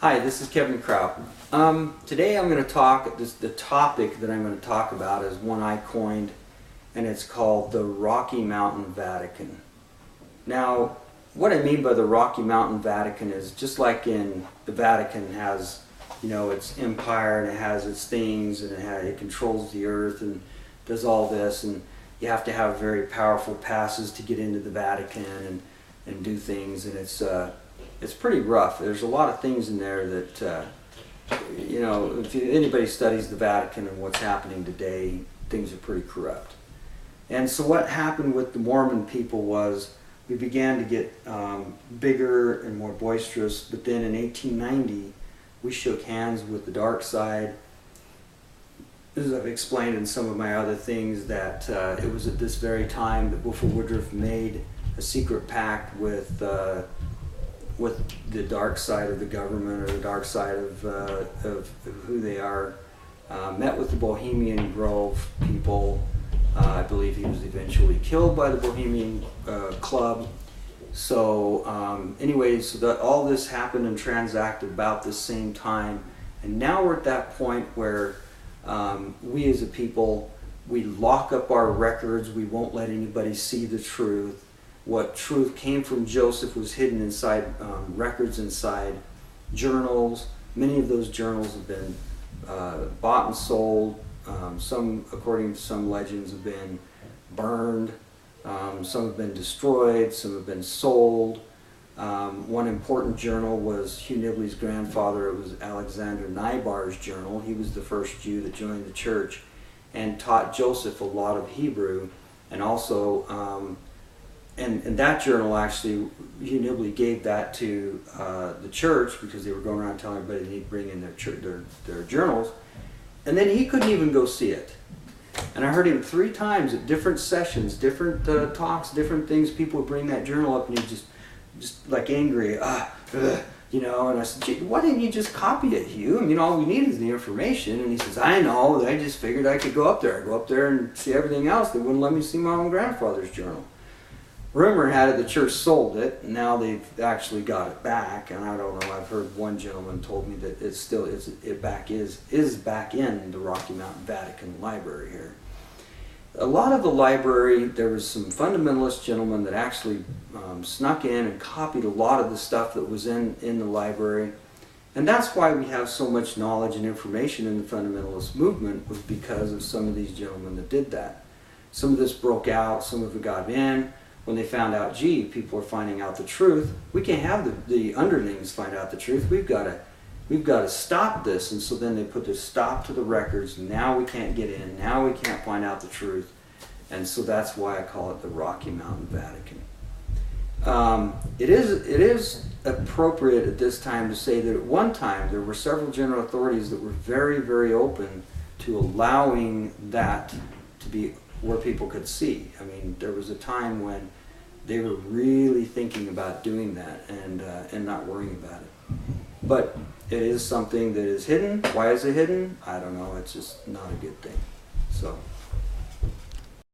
Hi, this is Kevin Kraut. Today I'm going to talk, the topic that I'm going to talk about is one I coined, and it's called the Rocky Mountain Vatican. Now, what I mean by the Rocky Mountain Vatican is just like in the Vatican has, you know, its empire and it has its things and it controls the earth and does all this, and you have to have very powerful passes to get into the Vatican and do things, and it's pretty rough. There's a lot of things in there that, you know, if anybody studies the Vatican and what's happening today, things are pretty corrupt. And so what happened with the Mormon people was we began to get bigger and more boisterous, but then in 1890 we shook hands with the dark side. As I've explained in some of my other things, that it was at this very time that Wilford Woodruff made a secret pact with the dark side of the government, or the dark side of who they are. Met with the Bohemian Grove people. I believe he was eventually killed by the Bohemian Club. So anyways, so that all this happened and transacted about the same time, and now we're at that point where we as a people, we lock up our records. We won't let anybody see the truth. What truth came from Joseph was hidden inside records, inside journals. Many of those journals have been bought and sold. Some, according to some legends, have been burned. Some have been destroyed. Some have been sold. One important journal was Hugh Nibley's grandfather. It was Alexander Nybar's journal. He was the first Jew that joined the church and taught Joseph a lot of Hebrew, and also and that journal, actually, Hugh Nibley gave that to the church because they were going around telling everybody they need to bring in their journals, and then he couldn't even go see it. And I heard him 3 times at different sessions, different talks, different things. People would bring that journal up, and he just like angry, you know. And I said, "Gee, why didn't you just copy it, Hugh? I mean, all we need is the information." And he says, "I know. I just figured I could go up there. I go up there and see everything else. They wouldn't let me see my own grandfather's journal." Rumor had it the church sold it, and now they've actually got it back. And I don't know. I've heard one gentleman told me that it still is back in the Rocky Mountain Vatican Library here. A lot of the library, there was some fundamentalist gentlemen that actually snuck in and copied a lot of the stuff that was in the library. And that's why we have so much knowledge and information in the fundamentalist movement, was because of some of these gentlemen that did that. Some of this broke out, some of it got in. When they found out, gee, people are finding out the truth, we can't have the underlings find out the truth. We've got to stop this. And so then they put this stop to the records. Now we can't get in. Now we can't find out the truth. And so that's why I call it the Rocky Mountain Vatican. It is appropriate at this time to say that at one time there were several general authorities that were very, very open to allowing that to be where people could see. I mean, there was a time when they were really thinking about doing that and not worrying about it. But it is something that is hidden. Why is it hidden? I don't know. It's just not a good thing. So.